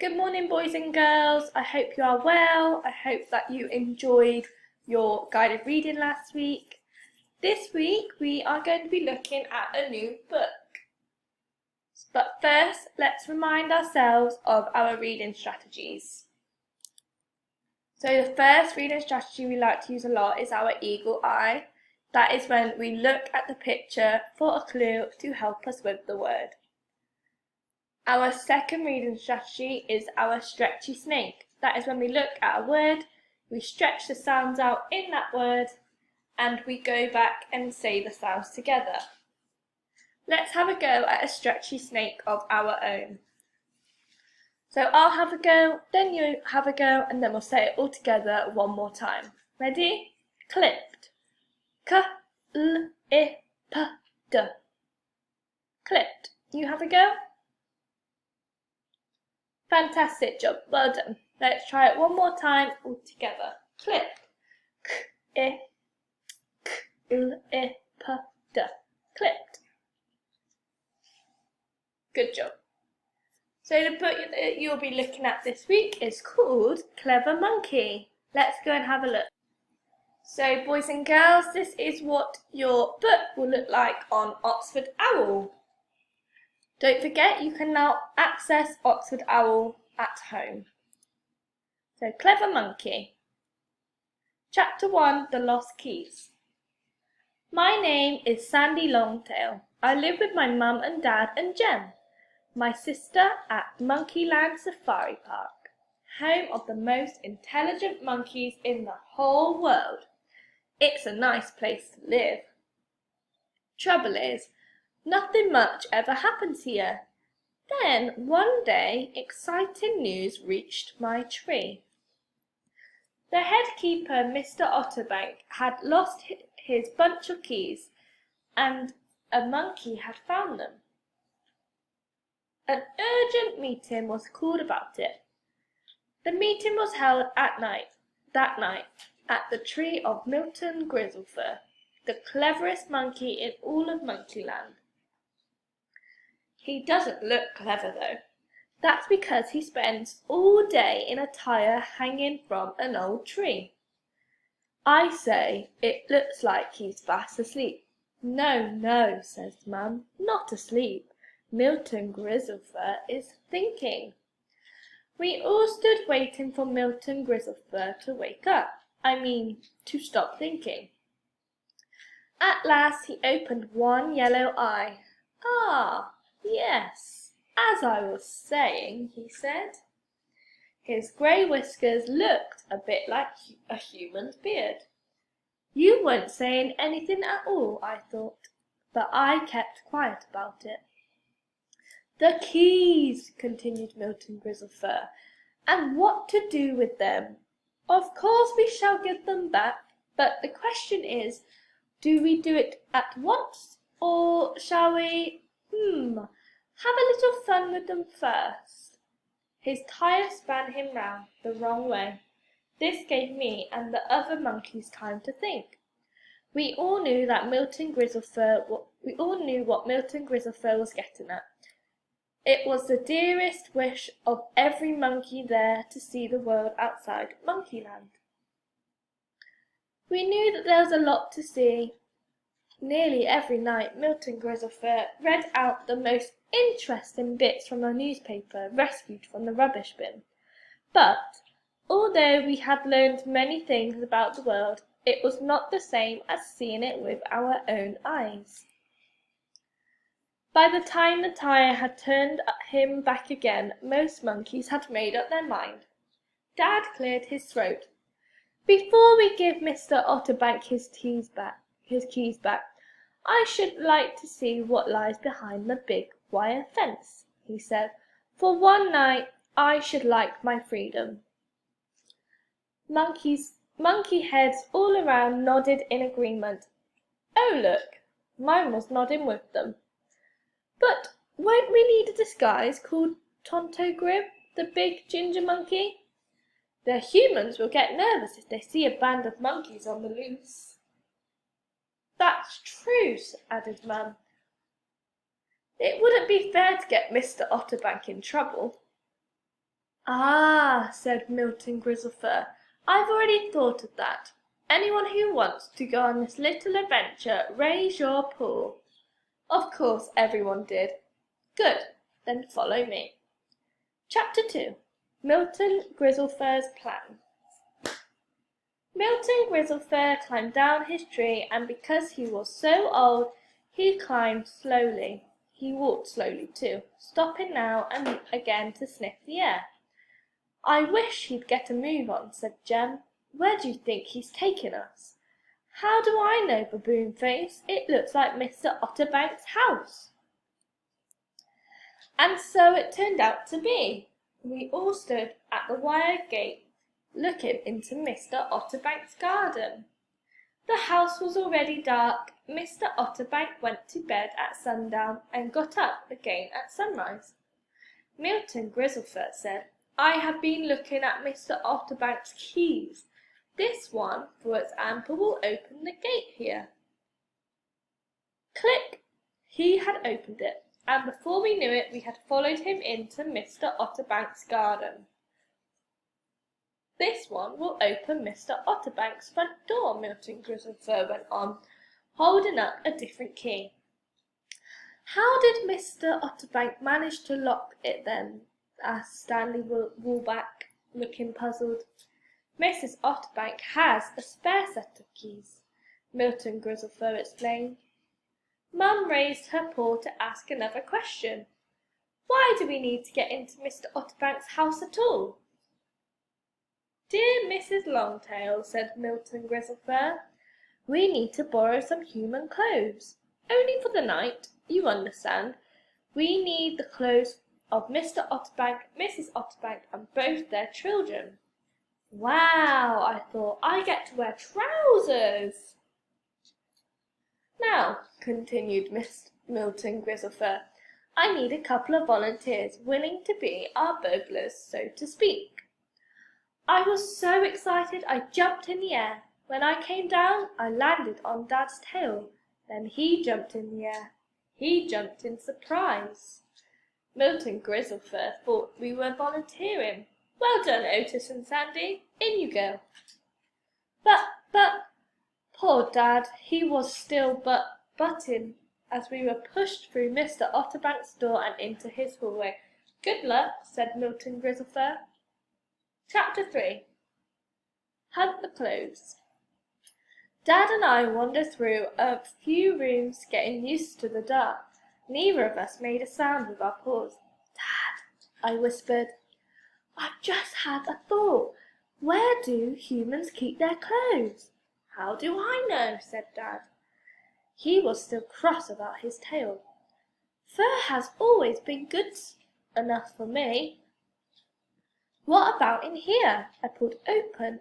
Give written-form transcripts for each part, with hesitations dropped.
Good morning, boys and girls. I hope you are well. I hope that you enjoyed your guided reading last week. This week, we are going to be looking at a new book. But first, let's remind ourselves of our reading strategies. So the first reading strategy we like to use a lot is our eagle eye. That is when we look at the picture for a clue to help us with the word. Our second reading strategy is our stretchy snake. That is when we look at a word, we stretch the sounds out in that word, and we go back and say the sounds together. Let's have a go at a stretchy snake of our own. So I'll have a go, then you have a go, and then we'll say it all together one more time. Ready? Clipped. K-l-i-p-d. Clipped. You have a go? Fantastic job, well done. Let's try it one more time all together. Clipped. K-l-i-p-d. Clipped. Good job. So the book that you'll be looking at this week is called Clever Monkey. Let's go and have a look. So boys and girls, this is what your book will look like on Oxford Owl. Don't forget, you can now access Oxford Owl at home. So, Clever Monkey. Chapter 1, The Lost Keys. My name is Sandy Longtail. I live with my mum and dad and Jem, my sister, at Monkeyland Safari Park, home of the most intelligent monkeys in the whole world. It's a nice place to live. Trouble is, nothing much ever happens here. Then, one day, exciting news reached my tree. The head keeper, Mr. Otterbank, had lost his bunch of keys, and a monkey had found them. An urgent meeting was called about it. The meeting was held that night, at the tree of Milton Grizzlefur, the cleverest monkey in all of Monkeyland. He doesn't look clever, though. That's because he spends all day in a tire hanging from an old tree. I say, it looks like he's fast asleep. No, no, says Mum, not asleep. Milton Grizzlefur is thinking. We all stood waiting for Milton Grizzlefur to wake up. To stop thinking. At last he opened one yellow eye. Ah! Yes, as I was saying, he said. His grey whiskers looked a bit like a human's beard. You weren't saying anything at all, I thought, but I kept quiet about it. The keys, continued Milton Grizzlefur, and what to do with them? Of course we shall give them back, but the question is, do we do it at once, or shall we, have a little fun with them first? His tire spun him round the wrong way. This gave me and the other monkeys time to think. We all knew what Milton Grizzlefur was getting at. It was the dearest wish of every monkey there to see the world outside Monkeyland. We knew that there was a lot to see. Nearly every night Milton Grizzlefur read out the most interesting bits from a newspaper rescued from the rubbish bin. But, although we had learned many things about the world, it was not the same as seeing it with our own eyes. By the time the tire had turned him back again, most monkeys had made up their mind. Dad cleared his throat. Before we give Mr. Otterbank his keys back, I should like to see what lies behind the big wire fence, he said. For one night I should like my freedom. Monkey heads all around nodded in agreement. Oh, look, mine was nodding with them. But won't we need a disguise called Tonto Grim, the big ginger monkey? The humans will get nervous if they see a band of monkeys on the loose. That's true, added Mum. It wouldn't be fair to get Mr. Otterbank in trouble. Ah, said Milton Grizzlefur, I've already thought of that. Anyone who wants to go on this little adventure, raise your paw. Of course everyone did. Good, then follow me. Chapter 2. Milton Grizzlefur's Plan. Milton Grizzlefur climbed down his tree, and because he was so old, he climbed slowly. He walked slowly too, stopping now and again to sniff the air. I wish he'd get a move on, said Jem. Where do you think he's taking us? How do I know, Baboon Face? It looks like Mr. Otterbank's house. And so it turned out to be. We all stood at the wire gate, looking into Mr. Otterbank's garden. The house was already dark. Mr. Otterbank went to bed at sundown and got up again at sunrise. Milton Grizzlefur said, I have been looking at Mr. Otterbank's keys. This one, for its ample, will open the gate here. Click! He had opened it, and before we knew it, we had followed him into Mr. Otterbank's garden. This one will open Mr. Otterbank's front door, Milton Grizzlefur went on, holding up a different key. How did Mr. Otterbank manage to lock it then? Asked Stanley Woolback, looking puzzled. Mrs. Otterbank has a spare set of keys, Milton Grizzlefur explained. Mum raised her paw to ask another question. Why do we need to get into Mr. Otterbank's house at all? Dear Mrs. Longtail, said Milton Grizzlefur, we need to borrow some human clothes. Only for the night, you understand. We need the clothes of Mr. Otterbank, Mrs. Otterbank, and both their children. Wow, I thought, I get to wear trousers. Now, continued Miss Milton Grizzlefur, I need a couple of volunteers willing to be our burglars, so to speak. I was so excited I jumped in the air. When I came down, I landed on Dad's tail. Then he jumped in the air. He jumped in surprise. Milton Grizzlefur thought we were volunteering. Well done, Otis and Sandy. In you go. But, poor Dad, he was still butting as we were pushed through Mr. Otterbank's door and into his hallway. Good luck, said Milton Grizzlefur. Chapter 3. Hunt the Clothes. Dad and I wandered through a few rooms, getting used to the dark. Neither of us made a sound with our paws. Dad, I whispered, I've just had a thought. Where do humans keep their clothes? How do I know? Said Dad. He was still cross about his tail. Fur has always been good enough for me. What about in here? I pulled open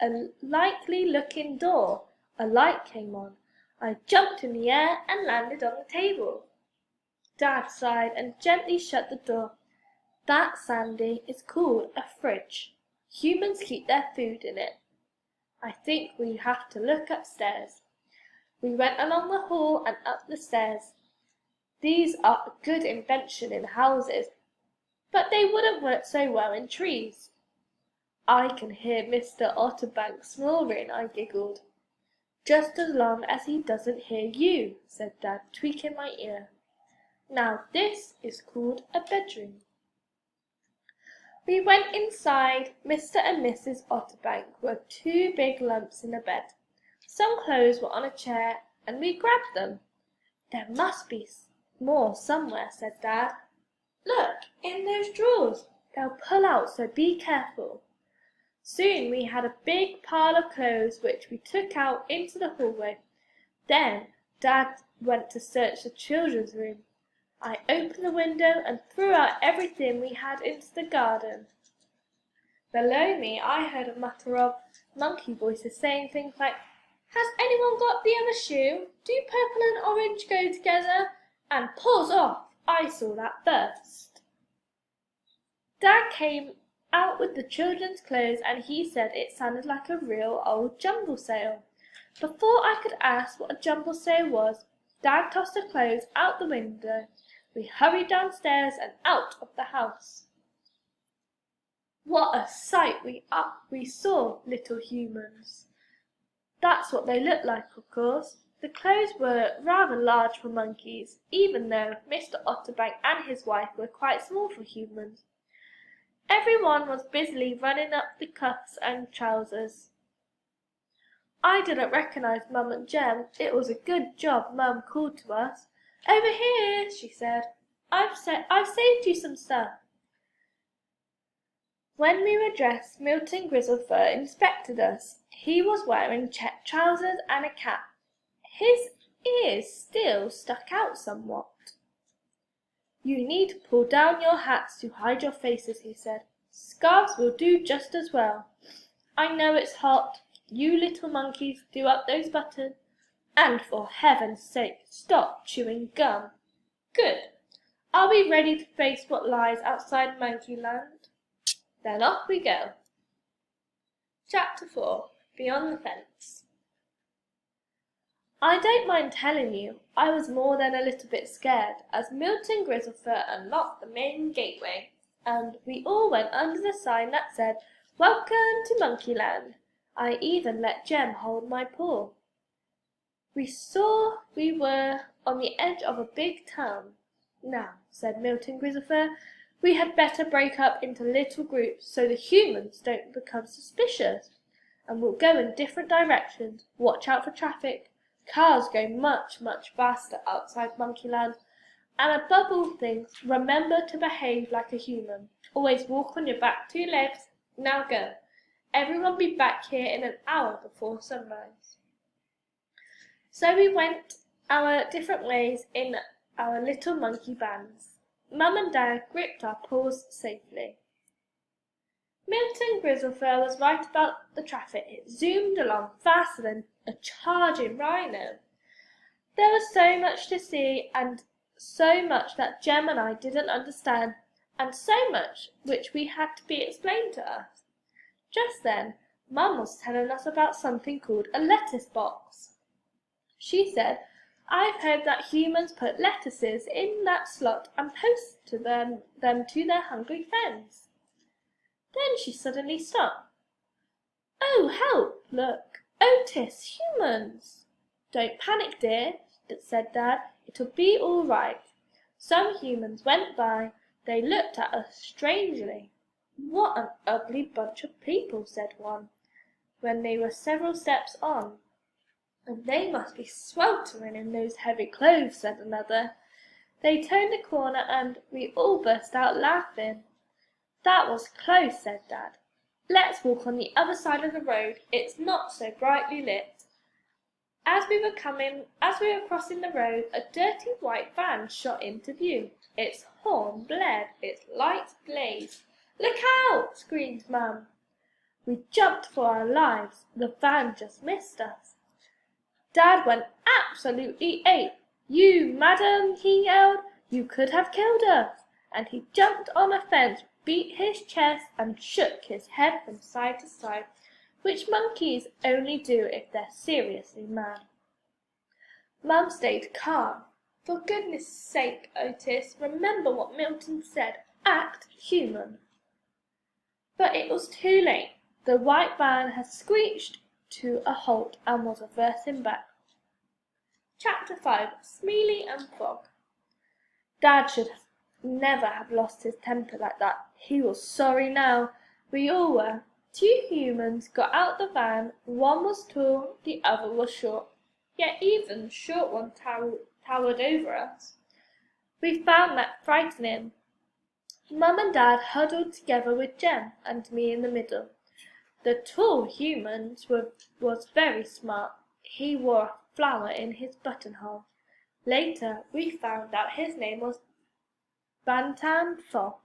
a likely-looking door. A light came on. I jumped in the air and landed on the table. Dad sighed and gently shut the door. That, Sandy, is called a fridge. Humans keep their food in it. I think we have to look upstairs. We went along the hall and up the stairs. These are a good invention in houses, but they wouldn't work so well in trees. I can hear Mr. Otterbank snoring, I giggled. Just as long as he doesn't hear you, said Dad, tweaking my ear. Now this is called a bedroom. We went inside. Mr. and Mrs. Otterbank were two big lumps in a bed. Some clothes were on a chair, and we grabbed them. There must be more somewhere, said Dad. Look, in those drawers. They'll pull out, so be careful. Soon we had a big pile of clothes which we took out into the hallway. Then Dad went to search the children's room. I opened the window and threw out everything we had into the garden. Below me I heard a mutter of monkey voices saying things like, Has anyone got the other shoe? Do purple and orange go together? And paws off! I saw that first. Dad came out with the children's clothes and he said it sounded like a real old jumble sale. Before I could ask what a jumble sale was, Dad tossed the clothes out the window. We hurried downstairs and out of the house. What a sight we saw, little humans! That's what they looked like, of course. The clothes were rather large for monkeys, even though Mr. Otterbank and his wife were quite small for humans. Everyone was busily running up the cuffs and trousers. I didn't recognize Mum and Jem. It was a good job Mum called to us. "Over here," she said. I've saved you some stuff." When we were dressed, Milton Grizzlefur inspected us. He was wearing check trousers and a cap. His ears still stuck out somewhat. "You need to pull down your hats to hide your faces," he said. "Scarves will do just as well. I know it's hot. You little monkeys, do up those buttons. And for heaven's sake, stop chewing gum. Good. Are we ready to face what lies outside Monkeyland? Then off we go." Chapter 4. Beyond the Fence. I don't mind telling you, I was more than a little bit scared as Milton Grizzlefur unlocked the main gateway, and we all went under the sign that said, "Welcome to Monkeyland." I even let Jem hold my paw. We saw we were on the edge of a big town. "Now," said Milton Grizzlefur, "we had better break up into little groups so the humans don't become suspicious, and we'll go in different directions. Watch out for traffic. Cars go much, much faster outside Monkeyland. And above all things, remember to behave like a human. Always walk on your back 2 legs. Now go. Everyone be back here in an hour before sunrise." So we went our different ways in our little monkey bands. Mum and Dad gripped our paws safely. Milton Grizzlefur was right about the traffic. It zoomed along faster than a charging rhino. There was so much to see, and so much that Jem and I didn't understand, and so much which we had to be explained to us. Just then, Mum was telling us about something called a lettuce box. She said, "I've heard that humans put lettuces in that slot and post to them to their hungry friends." Then she suddenly stopped. "Oh, help! Look! Otis, humans!" "Don't panic, dear," said Dad. "It'll be all right." Some humans went by. They looked at us strangely. "What an ugly bunch of people," said one, when they were several steps on. "And they must be sweltering in those heavy clothes," said another. They turned a corner and we all burst out laughing. "That was close," said Dad. "Let's walk on the other side of the road. It's not so brightly lit." As we were crossing the road, a dirty white van shot into view. Its horn blared, its lights blazed. "Look out!" screamed Mum. We jumped for our lives. The van just missed us. Dad went absolutely ape. "You, madam," he yelled, "you could have killed us!" And he jumped on a fence, beat his chest, and shook his head from side to side, which monkeys only do if they're seriously mad. Mum stayed calm. "For goodness sake, Otis, remember what Milton said. Act human." But it was too late. The white van had screeched to a halt and was reversing back. Chapter 5. Smealy and Frog. Dad should never have lost his temper like that. He was sorry now. We all were. 2 humans got out the van. One was tall, the other was short. Yet even the short one towered over us. We found that frightening. Mum and Dad huddled together with Jem and me in the middle. The tall human was very smart. He wore a flower in his buttonhole. Later we found out his name was Bantam Frog.